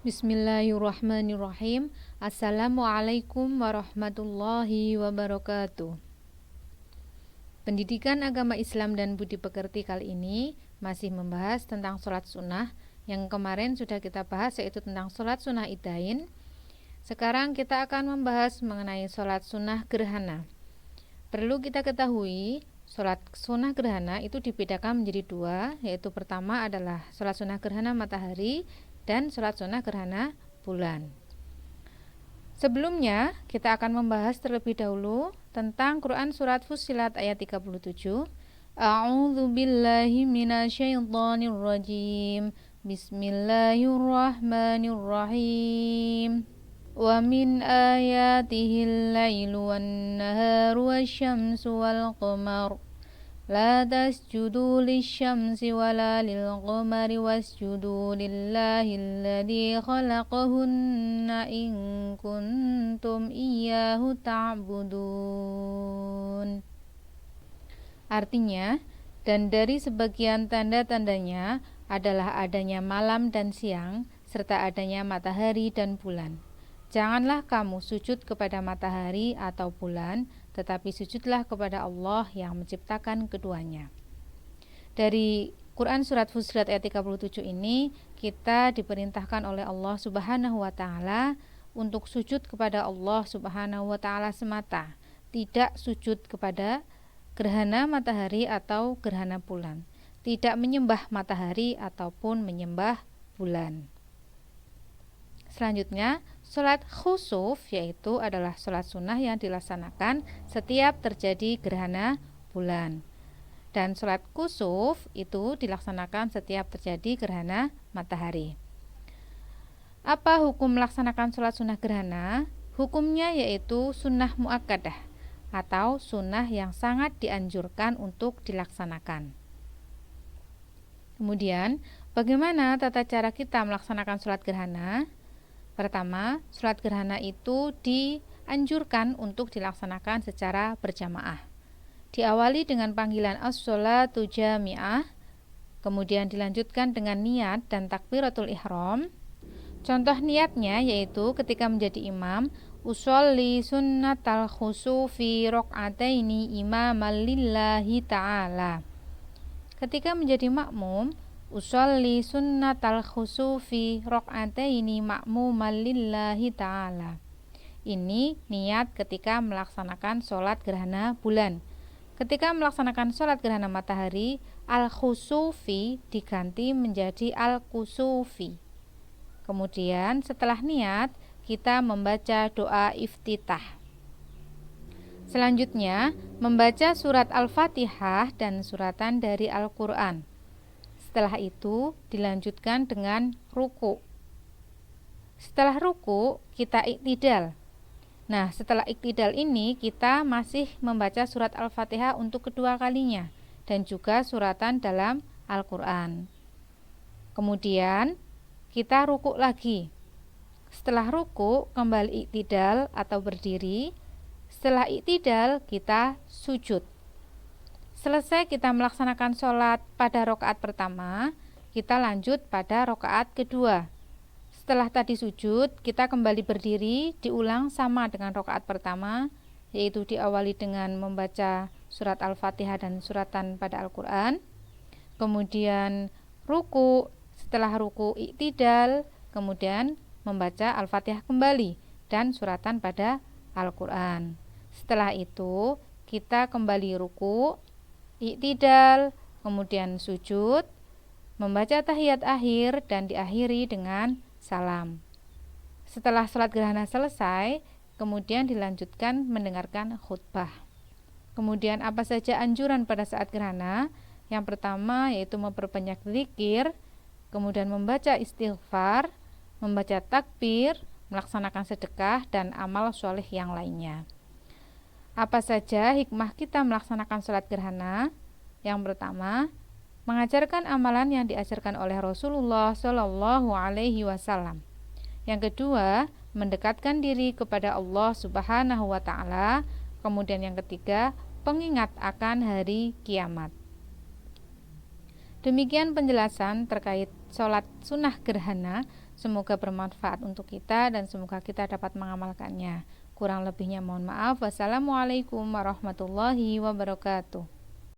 Bismillahirrahmanirrahim. Assalamualaikum warahmatullahi wabarakatuh. Pendidikan agama Islam dan budi pekerti kali ini masih membahas tentang sholat sunnah. Yang kemarin sudah kita bahas yaitu tentang sholat sunnah idain. Sekarang kita akan membahas mengenai sholat sunnah gerhana. Perlu kita ketahui, sholat sunnah gerhana itu dibedakan menjadi dua, yaitu pertama adalah sholat sunnah gerhana matahari dan sholat sunnah gerhana bulan. Sebelumnya kita akan membahas terlebih dahulu tentang Quran surat Fussilat ayat 37. A'udzu billahi minasyaitonir rajim. Bismillahirrahmanirrahim. Wa min ayatihil lailu wan naharu wasyamsu wal qamar. La tasjudu lisyamsi wala lilqamari wasjudu lillahi alladhi khalaqahunna in kuntum iyyahu ta'budun. Artinya, dan dari sebagian tanda-tandanya adalah adanya malam dan siang serta adanya matahari dan bulan. Janganlah kamu sujud kepada matahari atau bulan, tetapi sujudlah kepada Allah yang menciptakan keduanya. Dari Quran surat Fussilat ayat 37 ini kita diperintahkan oleh Allah Subhanahu wa taala untuk sujud kepada Allah Subhanahu wa taala semata, tidak sujud kepada gerhana matahari atau gerhana bulan, tidak menyembah matahari ataupun menyembah bulan. Selanjutnya, sholat khusuf yaitu adalah sholat sunnah yang dilaksanakan setiap terjadi gerhana bulan. Dan sholat kusuf itu dilaksanakan setiap terjadi gerhana matahari. Apa hukum melaksanakan sholat sunnah gerhana? Hukumnya yaitu sunnah muakkadah atau sunnah yang sangat dianjurkan untuk dilaksanakan. Kemudian, bagaimana tata cara kita melaksanakan sholat gerhana? Pertama, sholat gerhana itu dianjurkan untuk dilaksanakan secara berjamaah. Diawali dengan panggilan as-sholatu jami'ah, kemudian dilanjutkan dengan niat dan takbiratul ihram. Contoh niatnya yaitu ketika menjadi imam, usolli sunnatal khusufi rok'ataini imaman lillahi ta'ala. Ketika menjadi makmum, usolli sunnatal khusufi rok'ataini ma'muman lillahi ta'ala. Ini niat ketika melaksanakan sholat gerhana bulan. Ketika melaksanakan sholat gerhana matahari, al-khusufi diganti menjadi al-kusufi. Kemudian setelah niat, kita membaca doa iftitah. Selanjutnya, membaca surat Al-Fatihah dan suratan dari Al-Quran. Setelah itu dilanjutkan dengan ruku. Setelah ruku kita iktidal. Nah, setelah iktidal ini kita masih membaca surat Al-Fatihah untuk kedua kalinya dan juga suratan dalam Al-Quran. Kemudian kita ruku lagi. Setelah ruku kembali iktidal atau berdiri. Setelah iktidal kita sujud. Selesai kita melaksanakan sholat pada rakaat pertama, kita lanjut pada rakaat kedua. Setelah tadi sujud, kita kembali berdiri, diulang sama dengan rakaat pertama, yaitu diawali dengan membaca surat Al-Fatihah dan suratan pada Al-Quran. Kemudian ruku, setelah ruku iktidal, kemudian membaca Al-Fatihah kembali dan suratan pada Al-Quran. Setelah itu kita kembali ruku, iktidal, kemudian sujud, membaca tahiyat akhir dan diakhiri dengan salam. Setelah sholat gerhana selesai, kemudian dilanjutkan mendengarkan khutbah. Kemudian apa saja anjuran pada saat gerhana? Yang pertama yaitu memperbanyak zikir, kemudian membaca istighfar, membaca takbir, melaksanakan sedekah dan amal soleh yang lainnya. Apa saja hikmah kita melaksanakan sholat gerhana? Yang pertama, mengajarkan amalan yang diajarkan oleh Rasulullah Shallallahu Alaihi Wasallam. Yang kedua, mendekatkan diri kepada Allah Subhanahu Wa Taala. Kemudian yang ketiga, pengingat akan hari kiamat. Demikian penjelasan terkait sholat sunnah gerhana. Semoga bermanfaat untuk kita dan semoga kita dapat mengamalkannya. Kurang lebihnya mohon maaf. Wassalamualaikum warahmatullahi wabarakatuh.